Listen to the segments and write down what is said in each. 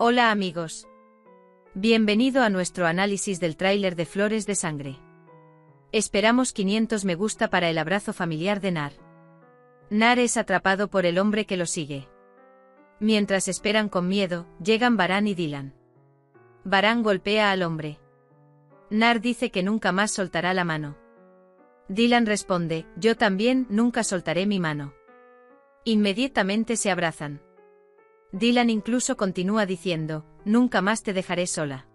Hola amigos. Bienvenido a nuestro análisis del tráiler de Flores de Sangre. Esperamos 500 me gusta para el abrazo familiar de Nar. Nar es atrapado por el hombre que lo sigue. Mientras esperan con miedo, llegan Baran y Dylan. Baran golpea al hombre. Nar dice que nunca más soltará la mano. Dylan responde, yo también nunca soltaré mi mano. Inmediatamente se abrazan. Dylan incluso continúa diciendo, nunca más te dejaré sola.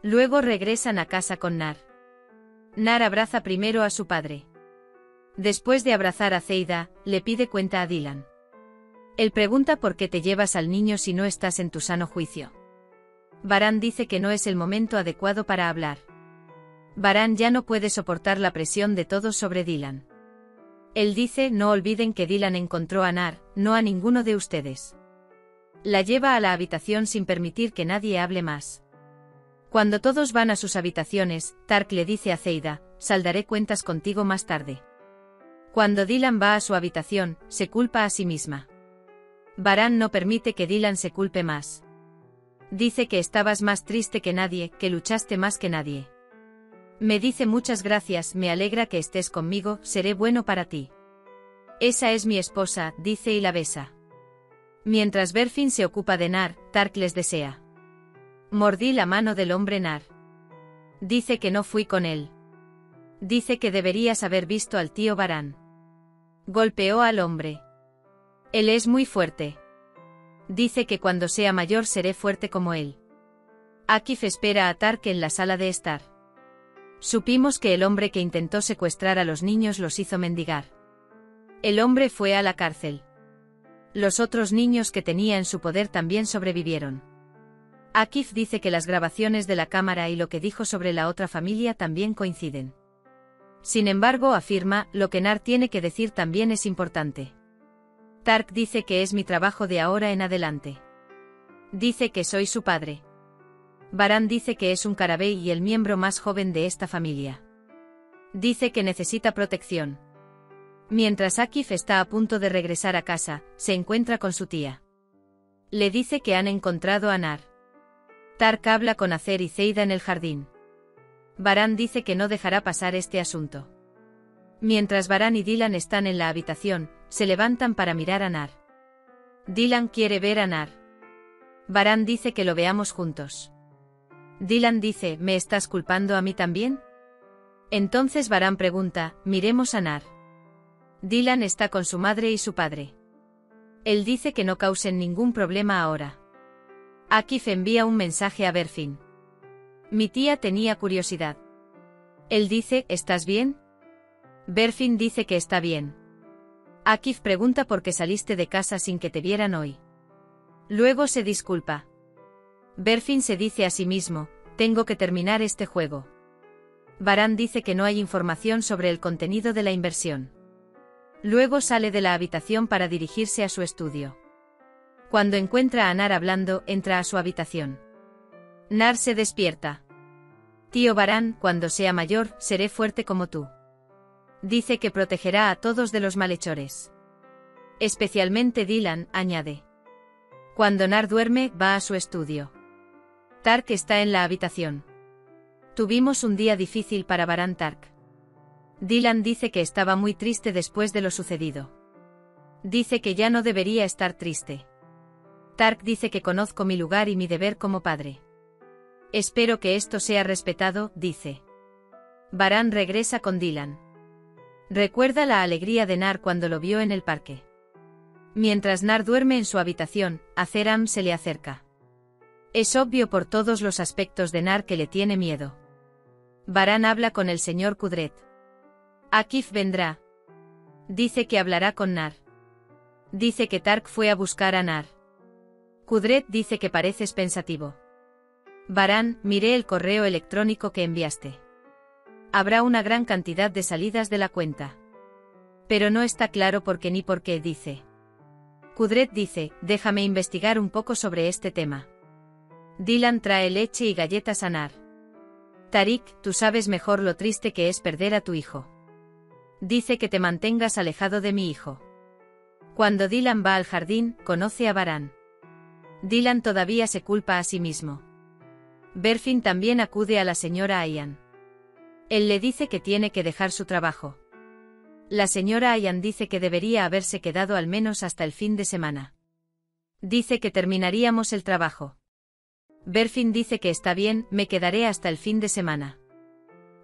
Luego regresan a casa con Nar. Nar abraza primero a su padre. Después de abrazar a Zeida, le pide cuenta a Dylan. Él pregunta por qué te llevas al niño si no estás en tu sano juicio. Baran dice que no es el momento adecuado para hablar. Baran ya no puede soportar la presión de todos sobre Dylan. Él dice, no olviden que Dylan encontró a Nar, no a ninguno de ustedes. La lleva a la habitación sin permitir que nadie hable más. Cuando todos van a sus habitaciones, Tark le dice a Zeida, saldaré cuentas contigo más tarde. Cuando Dylan va a su habitación, se culpa a sí misma. Baran no permite que Dylan se culpe más. Dice que estabas más triste que nadie, que luchaste más que nadie. Me dice muchas gracias, me alegra que estés conmigo, seré bueno para ti. Esa es mi esposa, dice y la besa. Mientras Berfin se ocupa de Nar, Tark les desea. Mordí la mano del hombre Nar. Dice que no fui con él. Dice que deberías haber visto al tío Baran. Golpeó al hombre. Él es muy fuerte. Dice que cuando sea mayor seré fuerte como él. Akif espera a Tark en la sala de estar. Supimos que el hombre que intentó secuestrar a los niños los hizo mendigar. El hombre fue a la cárcel. Los otros niños que tenía en su poder también sobrevivieron. Akif dice que las grabaciones de la cámara y lo que dijo sobre la otra familia también coinciden. Sin embargo, afirma, lo que Nar tiene que decir también es importante. Tark dice que es mi trabajo de ahora en adelante. Dice que soy su padre. Baran dice que es un Carabey y el miembro más joven de esta familia. Dice que necesita protección. Mientras Akif está a punto de regresar a casa, se encuentra con su tía. Le dice que han encontrado a Nar. Tark habla con Acer y Zeida en el jardín. Baran dice que no dejará pasar este asunto. Mientras Baran y Dylan están en la habitación, se levantan para mirar a Nar. Dylan quiere ver a Nar. Baran dice que lo veamos juntos. Dylan dice, ¿me estás culpando a mí también? Entonces Baran pregunta, miremos a Nar. Dylan está con su madre y su padre. Él dice que no causen ningún problema ahora. Akif envía un mensaje a Berfin. Mi tía tenía curiosidad. Él dice, ¿estás bien? Berfin dice que está bien. Akif pregunta por qué saliste de casa sin que te vieran hoy. Luego se disculpa. Berfin se dice a sí mismo, tengo que terminar este juego. Baran dice que no hay información sobre el contenido de la inversión. Luego sale de la habitación para dirigirse a su estudio. Cuando encuentra a Nar hablando, entra a su habitación. Nar se despierta. Tío Baran, cuando sea mayor, seré fuerte como tú. Dice que protegerá a todos de los malhechores. Especialmente Dylan, añade. Cuando Nar duerme, va a su estudio. Tark está en la habitación. Tuvimos un día difícil para Baran Tark. Dylan dice que estaba muy triste después de lo sucedido. Dice que ya no debería estar triste. Tark dice que conozco mi lugar y mi deber como padre. Espero que esto sea respetado, dice. Baran regresa con Dylan. Recuerda la alegría de Nar cuando lo vio en el parque. Mientras Nar duerme en su habitación, Azeram se le acerca. Es obvio por todos los aspectos de Nar que le tiene miedo. Baran habla con el señor Kudret. Akif vendrá. Dice que hablará con Nar. Dice que Tark fue a buscar a Nar. Kudret dice que pareces pensativo. Baran, miré el correo electrónico que enviaste. Habrá una gran cantidad de salidas de la cuenta. Pero no está claro por qué ni por qué, dice. Kudret dice, déjame investigar un poco sobre este tema. Dylan trae leche y galletas a Nar. Tariq, tú sabes mejor lo triste que es perder a tu hijo. Dice que te mantengas alejado de mi hijo. Cuando Dylan va al jardín, conoce a Baran. Dylan todavía se culpa a sí mismo. Berfin también acude a la señora Ian. Él le dice que tiene que dejar su trabajo. La señora Ian dice que debería haberse quedado al menos hasta el fin de semana. Dice que terminaríamos el trabajo. Berfin dice que está bien, me quedaré hasta el fin de semana.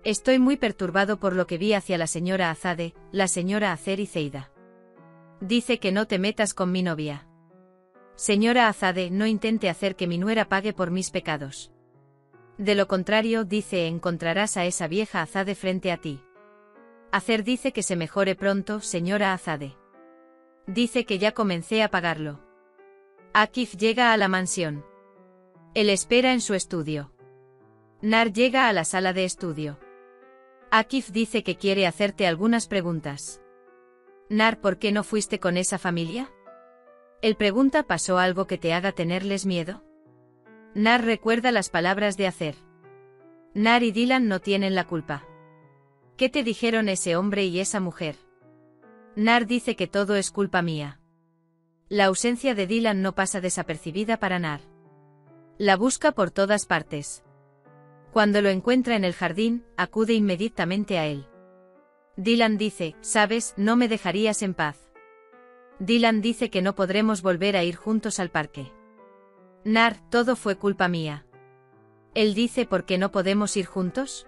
Estoy muy perturbado por lo que vi hacia la señora Azade, la señora Acer y Zeida. Dice que no te metas con mi novia. Señora Azade, no intente hacer que mi nuera pague por mis pecados. De lo contrario, dice, encontrarás a esa vieja Azade frente a ti. Acer dice que se mejore pronto, señora Azade. Dice que ya comencé a pagarlo. Akif llega a la mansión. Él espera en su estudio. Nar llega a la sala de estudio. Akif dice que quiere hacerte algunas preguntas. Nar, ¿por qué no fuiste con esa familia? Él pregunta, ¿pasó algo que te haga tenerles miedo? Nar recuerda las palabras de Acer. Nar y Dylan no tienen la culpa. ¿Qué te dijeron ese hombre y esa mujer? Nar dice que todo es culpa mía. La ausencia de Dylan no pasa desapercibida para Nar. La busca por todas partes. Cuando lo encuentra en el jardín, acude inmediatamente a él. Dylan dice, ¿sabes? No me dejarías en paz. Dylan dice que no podremos volver a ir juntos al parque. Nar, todo fue culpa mía. Él dice, ¿por qué no podemos ir juntos?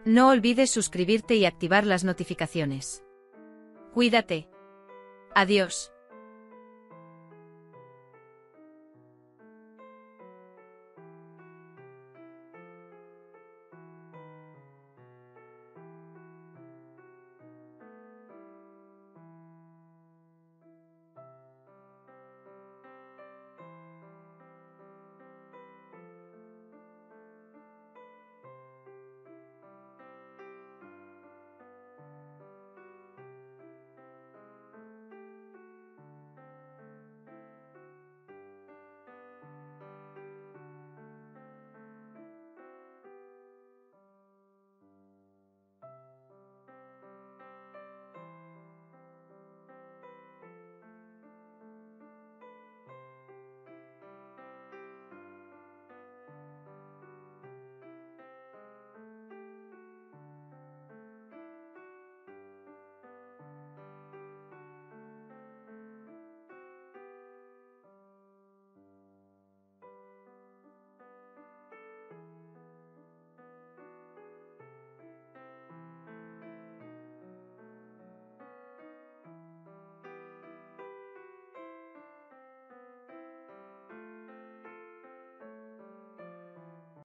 No olvides suscribirte y activar las notificaciones. Cuídate. Adiós.